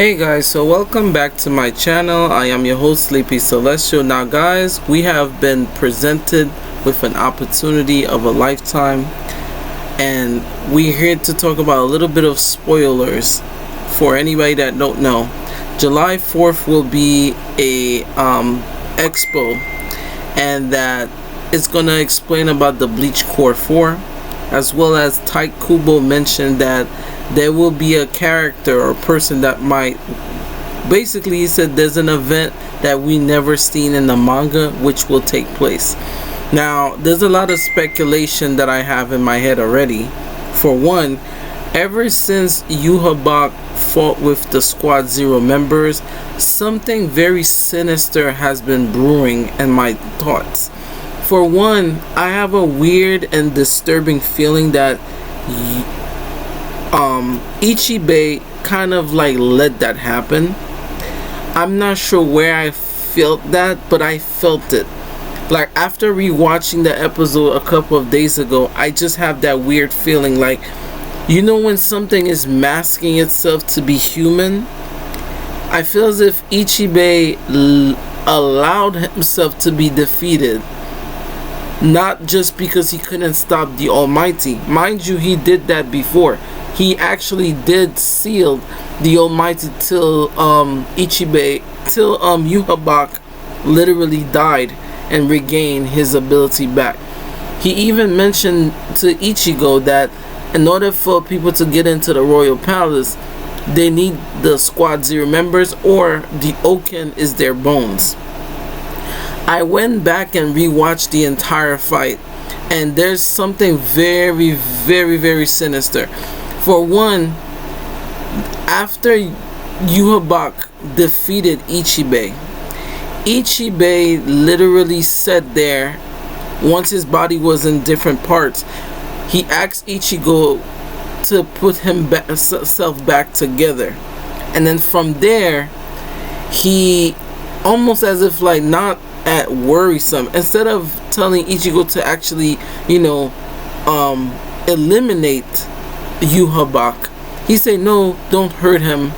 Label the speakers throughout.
Speaker 1: Hey guys, so welcome back to my channel. I am your host Sleepy Celestial. Now guys, we have been presented with an opportunity of a lifetime, and we're here to talk about a little bit of spoilers for anybody that don't know. July 4th will be a expo, and that it's gonna explain about the Bleach Core 4, as well as Tyke Kubo mentioned that there will be a character or person that might, basically he said there's an event that we never seen in the manga which will take place. Now there's a lot of speculation that I have in my head already. For one, ever since Ichibea fought with the Squad Zero members, something very sinister has been brewing in my thoughts. For one, I have a weird and disturbing feeling that Ichibea kind of like let that happen. I'm not sure where I felt that, but I felt it. Like after rewatching the episode a couple of days ago, I just have that weird feeling, like, you know, when something is masking itself to be human. I feel as if Ichibea allowed himself to be defeated, not just because he couldn't stop the Almighty. Mind you, he did that before. He actually did seal the Almighty till Ichibea, till Ichibea literally died and regained his ability back. He even mentioned to Ichigo that in order for people to get into the Royal Palace, they need the Squad Zero members, or the Oken is their bones. I went back and rewatched the entire fight, and there's something very, very, very sinister. For one, after Ichibea defeated Ichibea literally sat there. Once his body was in different parts, he asked Ichigo to put himself back together, and then from there, he almost as if like not at worrisome, instead of telling Ichigo to actually, eliminate Ichibea, he said, no, don't hurt him.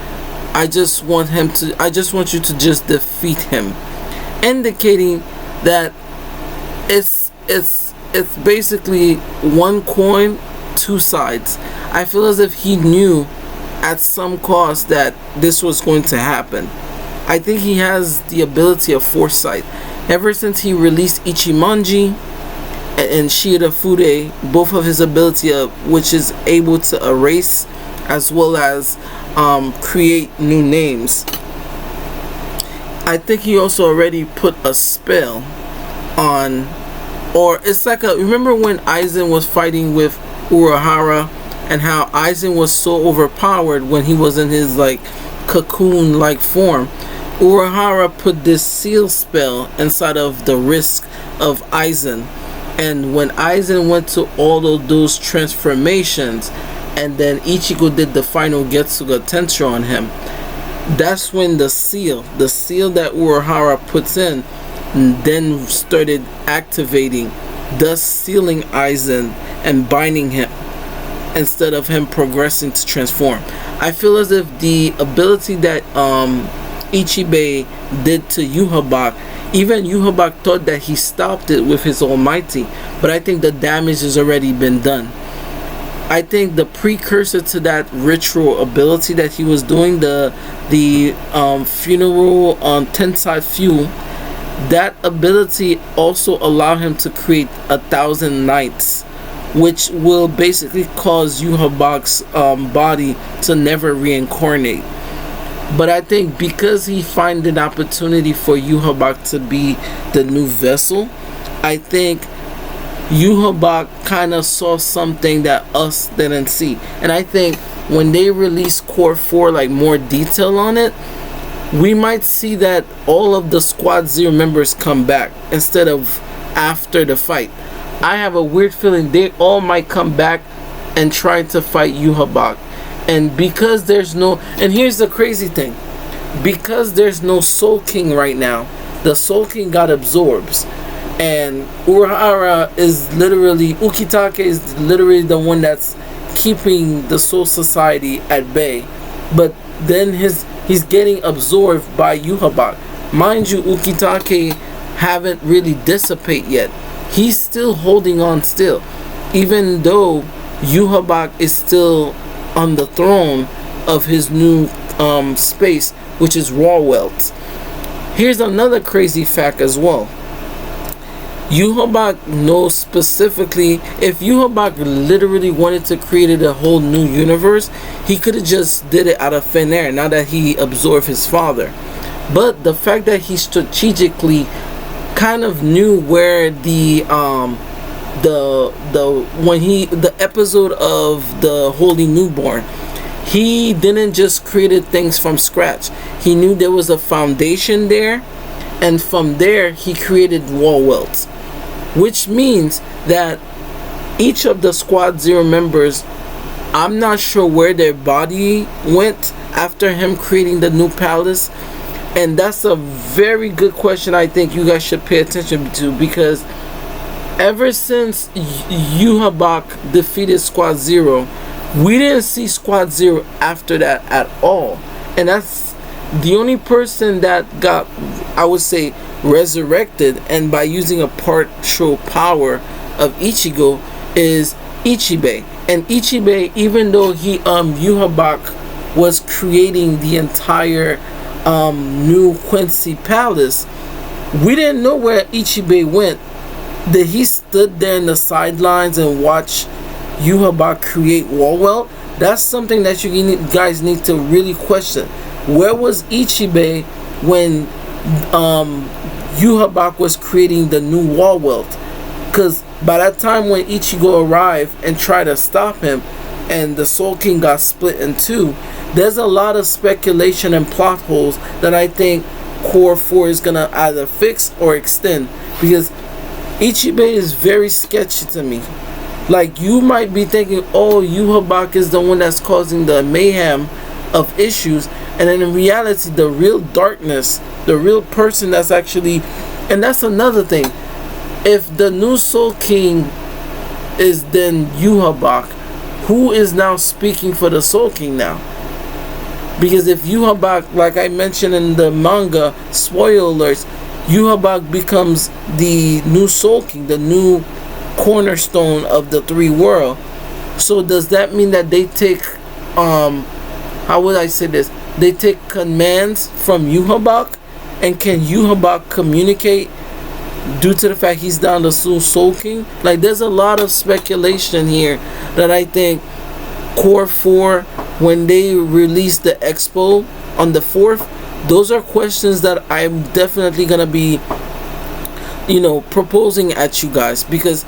Speaker 1: I just want you to just defeat him, indicating that it's basically one coin, two sides. I feel as if he knew at some cost that this was going to happen. I think he has the ability of foresight. Ever since he released Ichimonji and Shirafude, both of his ability which is able to erase as well as create new names. I think he also already put a spell on, or it's like remember when Aizen was fighting with Urahara, and how Aizen was so overpowered when he was in his like cocoon like form. Urahara put this seal spell inside of the wrist of Aizen, and when Aizen went to all of those transformations, and then Ichigo did the final Getsuga Tensho on him, that's when the seal that Urahara puts in then started activating, thus sealing Aizen and binding him instead of him progressing to transform. I feel as if the ability that Ichibea did to Ichibea, even Ichibea thought that he stopped it with his Almighty, but I think the damage has already been done. I think the precursor to that ritual ability that he was doing, the funeral Tensai Fuel, that ability also allowed him to create 1,000 knights, which will basically cause Ichibea's body to never reincarnate. But I think because he found an opportunity for Ichibea to be the new vessel, I think Ichibea kind of saw something that us didn't see. And I think when they release Core 4, like more detail on it, we might see that all of the Squad Zero members come back instead of after the fight. I have a weird feeling they all might come back and try to fight Ichibea. And because there's no, and here's the crazy thing, because there's no Soul King right now, the Soul King got absorbed, and Urahara is literally, Ukitake is literally the one that's keeping the Soul Society at bay, but then his He's getting absorbed by Yuhabak. Mind you, Ukitake haven't really dissipate yet. He's still holding on still. Even though Yuhabak is still on the throne of his new space, which is Rawwelt. Here's another crazy fact as well. Yuhabak knows specifically, if Yuhabak literally wanted to create a whole new universe, he could have just did it out of thin air now that he absorbed his father. But the fact that he strategically kind of knew where the episode of the Holy Newborn, he didn't just create things from scratch. He knew there was a foundation there, and from there he created Rawwelt, which means that each of the Squad Zero members, I'm not sure where their body went after him creating the new palace. And that's a very good question I think you guys should pay attention to, because ever since Yuhabak defeated Squad Zero, we didn't see Squad Zero after that at all. And that's the only person that got, I would say, resurrected, and by using a partial power of Ichigo, is Ichibea. And Ichibea, even though he Yuhabak was creating the entire new Quincy Palace, we didn't know where Ichibea went. Did he stood there in the sidelines and watch Yuhabak create Rawwelt? That's something that you guys need to really question. Where was Ichibea when Yuhabak was creating the new Rawwelt? Because by that time when Ichigo arrived and tried to stop him, and the Soul King got split in two, there's a lot of speculation and plot holes that I think Core 4 is going to either fix or extend, because Ichibea is very sketchy to me. Like, you might be thinking, oh, Yuhabak is the one that's causing the mayhem of issues, and then in reality, the real darkness, the real person that's actually, and that's another thing. If the new Soul King is then Yuhabak, who is now speaking for the Soul King now? Because if Yuhabak, like I mentioned in the manga, spoiler alerts, Yuhabak becomes the new Soul King, the new cornerstone of the three world. So does that mean that they take, how would I say this? They take commands from Yuhabak, and can Yuhabak communicate due to the fact he's down the Soul King? Like, there's a lot of speculation here that I think Core 4, when they release the expo on the 4th, those are questions that I'm definitely gonna be, proposing at you guys, because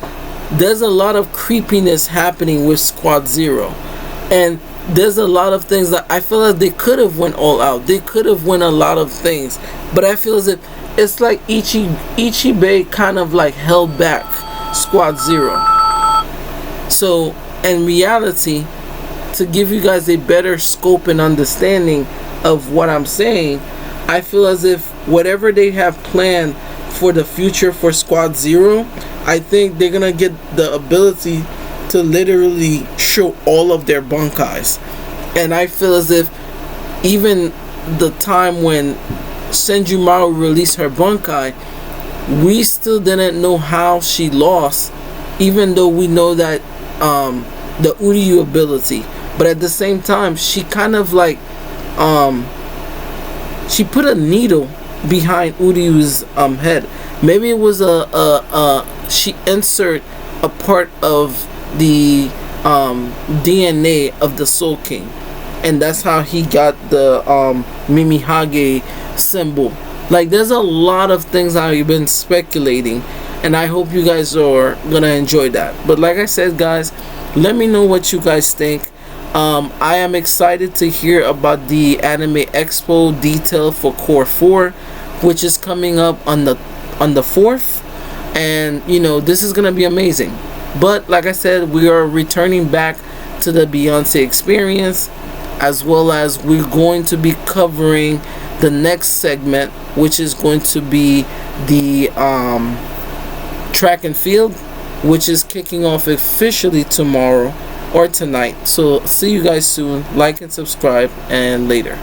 Speaker 1: there's a lot of creepiness happening with Squad Zero, and there's a lot of things that I feel like they could have went all out. They could have went a lot of things, but I feel as if it's like Ichibea kind of like held back Squad Zero. So in reality, to give you guys a better scope and understanding of what I'm saying, I feel as if whatever they have planned for the future for Squad Zero, I think they're gonna get the ability to literally show all of their bunkais. And I feel as if even the time when Senjumaru released her bunkai, we still didn't know how she lost, even though we know that the Uryu ability. But at the same time, she kind of like she put a needle behind Uryu's head. Maybe it was she insert a part of the DNA of the Soul King, and that's how he got the Mimihage symbol. Like, there's a lot of things I've been speculating, and I hope you guys are gonna enjoy that. But like I said, guys, let me know what you guys think. I am excited to hear about the Anime Expo detail for Core 4, which is coming up on the 4th, and this is gonna be amazing. But like I said, we are returning back to the Beyonce experience, as well as we're going to be covering the next segment, which is going to be the track and field, which is kicking off officially tomorrow or tonight. So see you guys soon. Like and subscribe, and later.